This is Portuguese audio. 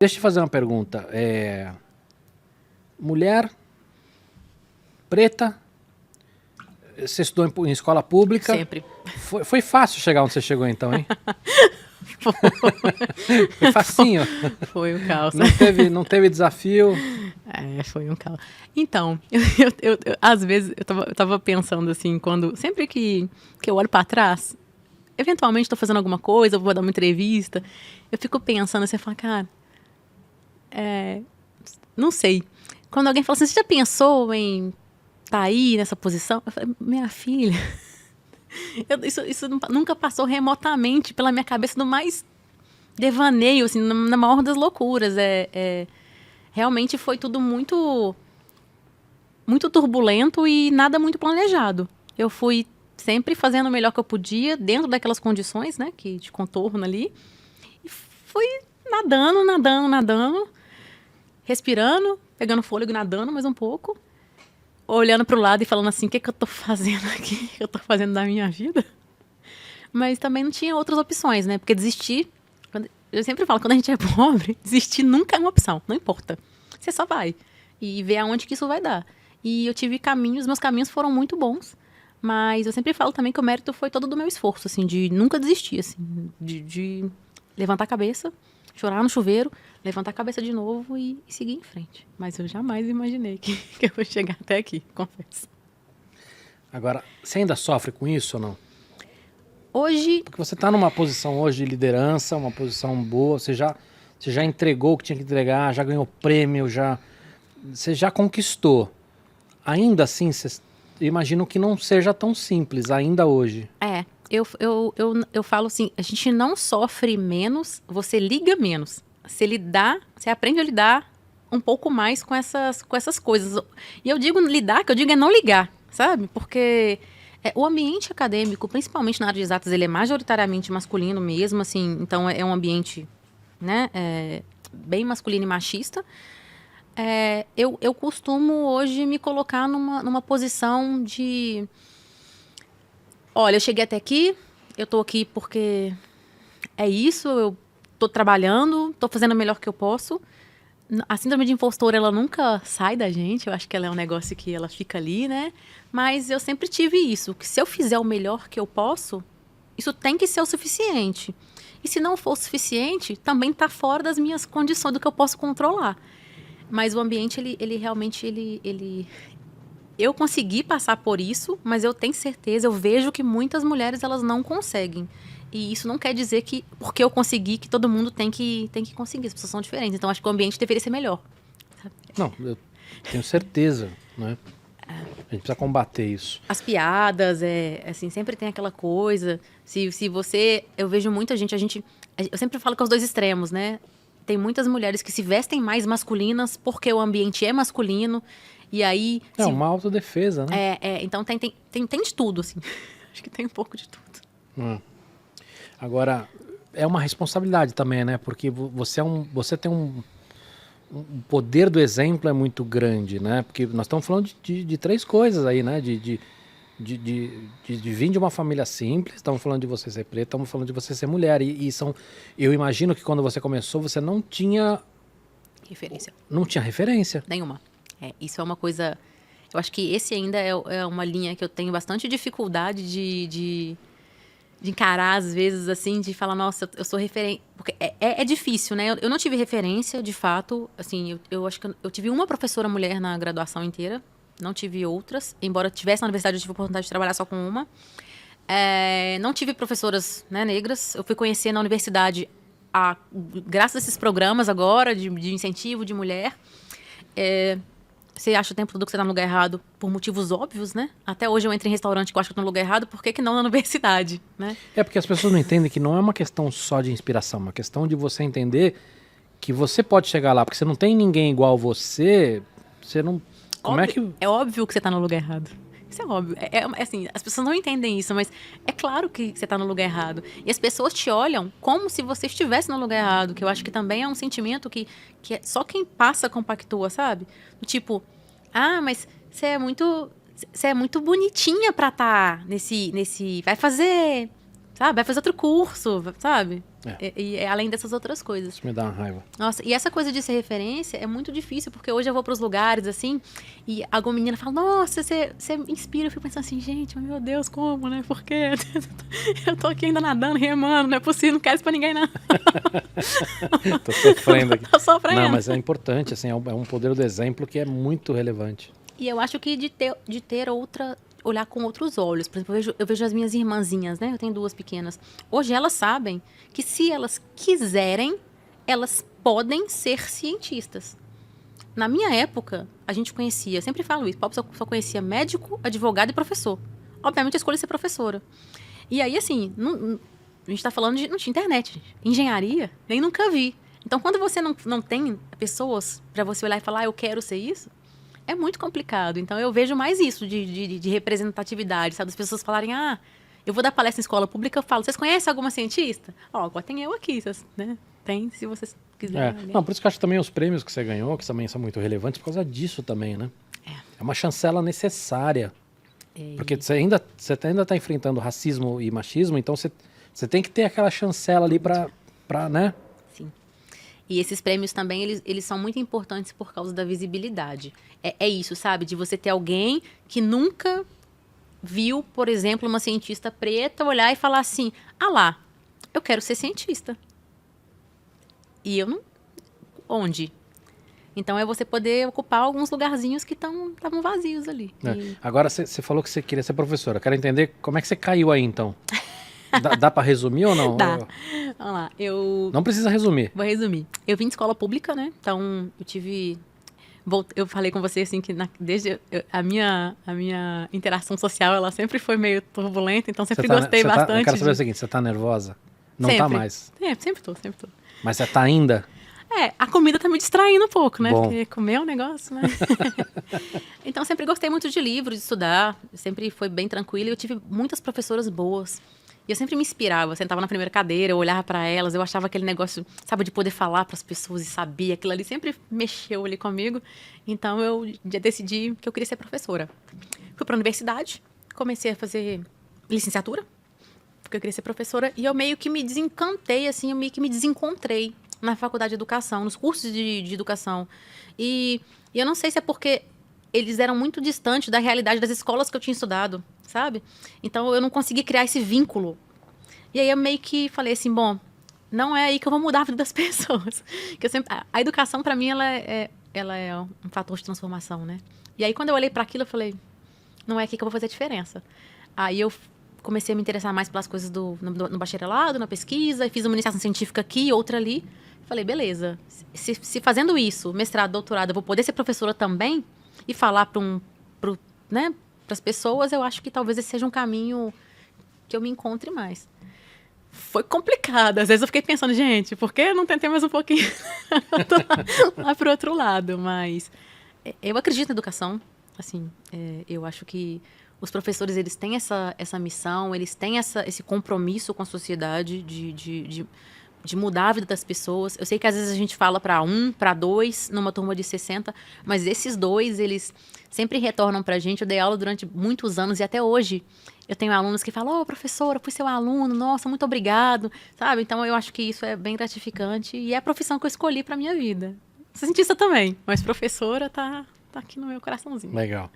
Deixa eu te fazer uma pergunta. Mulher, preta, você estudou em escola pública. Sempre. Foi fácil chegar onde você chegou então, hein? Foi facinho. Foi um caos. Não teve desafio. Foi um caos. Então, às vezes, eu tava pensando assim, sempre que eu olho para trás, eventualmente estou fazendo alguma coisa, vou dar uma entrevista, eu fico pensando assim, eu falo, cara, não sei. Quando alguém fala assim, você já pensou em estar aí nessa posição? Eu falo, minha filha, isso nunca passou remotamente pela minha cabeça no mais devaneio, assim, na maior das loucuras. Realmente foi tudo muito, muito turbulento e nada muito planejado. Eu fui sempre fazendo o melhor que eu podia, dentro daquelas condições, né, de contorno ali. E fui nadando, respirando, pegando fôlego, nadando mais um pouco, olhando para o lado e falando assim, o que eu tô fazendo aqui? O que eu tô fazendo da minha vida? Mas também não tinha outras opções, né? Porque desistir, eu sempre falo, quando a gente é pobre, desistir nunca é uma opção, não importa. Você só vai e vê aonde que isso vai dar. E eu tive meus caminhos foram muito bons, mas eu sempre falo também que o mérito foi todo do meu esforço, assim, de nunca desistir, assim, de levantar a cabeça, chorar no chuveiro, levantar a cabeça de novo e seguir em frente. Mas eu jamais imaginei que eu vou chegar até aqui, confesso. Agora, você ainda sofre com isso ou não? Hoje... Porque você está numa posição hoje de liderança, uma posição boa, você já entregou o que tinha que entregar, já ganhou prêmio, você já conquistou. Ainda assim, eu imagino que não seja tão simples ainda hoje. Eu falo assim, a gente não sofre menos, você liga menos. Você aprende a lidar um pouco mais com essas coisas. E eu digo lidar, que eu digo é não ligar, sabe? Porque o ambiente acadêmico, principalmente na área de exatas, ele é majoritariamente masculino mesmo, assim, então é um ambiente, né, bem masculino e machista. Eu costumo hoje me colocar numa posição de... Olha, eu cheguei até aqui, eu tô aqui porque é isso, eu tô trabalhando, tô fazendo o melhor que eu posso. A síndrome de impostor, ela nunca sai da gente, eu acho que ela é um negócio que ela fica ali, né? Mas eu sempre tive isso, que se eu fizer o melhor que eu posso, isso tem que ser o suficiente. E se não for o suficiente, também tá fora das minhas condições, do que eu posso controlar. Mas o ambiente, ele realmente, eu consegui passar por isso, mas eu tenho certeza, eu vejo que muitas mulheres, elas não conseguem. E isso não quer dizer que, porque eu consegui, que todo mundo tem que conseguir. As pessoas são diferentes. Então, acho que o ambiente deveria ser melhor. Sabe? Não, eu tenho certeza, né? A gente precisa combater isso. As piadas, assim, sempre tem aquela coisa. Se você... Eu vejo muita gente, eu sempre falo com os dois extremos, né? Tem muitas mulheres que se vestem mais masculinas porque o ambiente é masculino. E aí... Uma autodefesa, né? Então tem de tudo, assim. Acho que tem um pouco de tudo. Agora, é uma responsabilidade também, né? Porque você tem um poder do exemplo é muito grande, né? Porque nós estamos falando de três coisas aí, né? De vir de uma família simples, estamos falando de você ser preta, estamos falando de você ser mulher. Eu imagino que quando você começou, você não tinha... Referência. Não tinha referência. Nenhuma. Isso é uma coisa... Eu acho que esse ainda é uma linha que eu tenho bastante dificuldade de encarar, às vezes, assim, de falar, nossa, eu sou referência. Porque é difícil, né? Eu não tive referência, de fato. Assim, eu acho que eu tive uma professora mulher na graduação inteira. Não tive outras. Embora tivesse na universidade, eu tive a oportunidade de trabalhar só com uma. Não tive professoras, né, negras. Eu fui conhecer na universidade, graças a esses programas agora, de incentivo de mulher. Você acha o tempo todo que você está no lugar errado por motivos óbvios, né? Até hoje eu entro em restaurante que eu acho que eu estou no lugar errado, por que não na universidade, né? Porque as pessoas não entendem que não é uma questão só de inspiração, é uma questão de você entender que você pode chegar lá, porque você não tem ninguém igual você não... É óbvio que você está no lugar errado. Isso é óbvio. Assim, as pessoas não entendem isso, mas é claro que você está no lugar errado. E as pessoas te olham como se você estivesse no lugar errado, que eu acho que também é um sentimento que só quem passa compactua, sabe? Tipo, mas você é muito bonitinha pra estar nesse... Vai fazer, sabe? Vai fazer outro curso, sabe? É. E além dessas outras coisas. Isso me dá uma raiva. Nossa, e essa coisa de ser referência é muito difícil, porque hoje eu vou pros lugares, assim, e alguma menina fala, nossa, você me inspira. Eu fico pensando assim, gente, meu Deus, como, né? Por quê? Eu tô aqui ainda nadando, remando, não é possível, não quero isso pra ninguém, não. Tô sofrendo aqui. Tô sofrendo. Não, mas é importante, assim, é um poder do exemplo que é muito relevante. E eu acho que de ter outra... olhar com outros olhos. Por exemplo, eu vejo as minhas irmãzinhas, né? Eu tenho 2 pequenas. Hoje elas sabem que se elas quiserem, elas podem ser cientistas. Na minha época, a gente conhecia, eu sempre falo isso, pobre só conhecia médico, advogado e professor. Obviamente, eu escolhi ser professora. E aí, assim, a gente tá falando não tinha internet, gente. Engenharia, nem nunca vi. Então, quando você não tem pessoas para você olhar e falar, eu quero ser isso, é muito complicado. Então, eu vejo mais isso de representatividade, sabe? As pessoas falarem, eu vou dar palestra em escola pública, eu falo, vocês conhecem alguma cientista? Ó, agora tem eu aqui, vocês, né? Tem, se vocês quiserem. Não, por isso que eu acho também os prêmios que você ganhou, que também são muito relevantes, por causa disso também, né? É uma chancela necessária. Porque você ainda está enfrentando racismo e machismo, então você tem que ter aquela chancela ali para, né? Sim. E esses prêmios também, eles são muito importantes por causa da visibilidade. É isso, sabe? De você ter alguém que nunca viu, por exemplo, uma cientista preta olhar e falar assim, lá, eu quero ser cientista. E eu não... Onde? Então é você poder ocupar alguns lugarzinhos que estavam vazios ali. É. Agora você falou que você queria ser professora. Eu quero entender como é que você caiu aí, então. Dá para resumir ou não? Dá. Vamos lá. Não precisa resumir. Vou resumir. Eu vim de escola pública, né? Então eu tive... Eu falei com você assim que desde a minha interação social ela sempre foi meio turbulenta, então sempre gostei bastante. Eu quero saber o seguinte, você tá nervosa? Não sempre. Tá mais? Sempre tô. Mas você tá ainda? A comida tá me distraindo um pouco, né? Bom. Porque comer é um negócio, né? Então, sempre gostei muito de livros, de estudar. Sempre foi bem tranquilo. E eu tive muitas professoras boas. E eu sempre me inspirava. Eu sentava na primeira cadeira, eu olhava para elas. Eu achava aquele negócio, sabe, de poder falar para as pessoas e saber. Aquilo ali sempre mexeu ali comigo. Então, eu já decidi que eu queria ser professora. Fui para a universidade. Comecei a fazer licenciatura. Porque eu queria ser professora. E eu meio que me desencantei, assim. Eu meio que me desencontrei na faculdade de educação, nos cursos de educação. E eu não sei se é porque eles eram muito distantes da realidade das escolas que eu tinha estudado, sabe? Então, eu não consegui criar esse vínculo. E aí, eu meio que falei assim, bom, não é aí que eu vou mudar a vida das pessoas. Que eu sempre, a educação, para mim, ela é um fator de transformação, né? E aí, quando eu olhei para aquilo, eu falei, não é aqui que eu vou fazer a diferença. Aí, eu comecei a me interessar mais pelas coisas no bacharelado, na pesquisa, e fiz uma iniciação científica aqui, outra ali. Falei, beleza, se fazendo isso, mestrado, doutorado, eu vou poder ser professora também e falar para as pessoas, eu acho que talvez esse seja um caminho que eu me encontre mais. Foi complicado. Às vezes eu fiquei pensando, gente, por que eu não tentei mais um pouquinho lá pro outro lado? Mas eu acredito na educação. Assim, eu acho que os professores, eles têm essa missão, eles têm esse compromisso com a sociedade de mudar a vida das pessoas. Eu sei que às vezes a gente fala para 1, para 2, numa turma de 60, mas esses 2, eles sempre retornam pra gente. Eu dei aula durante muitos anos e até hoje eu tenho alunos que falam, professora, fui seu aluno, nossa, muito obrigado, sabe? Então eu acho que isso é bem gratificante e é a profissão que eu escolhi pra minha vida. Cientista também, mas professora tá aqui no meu coraçãozinho. Legal.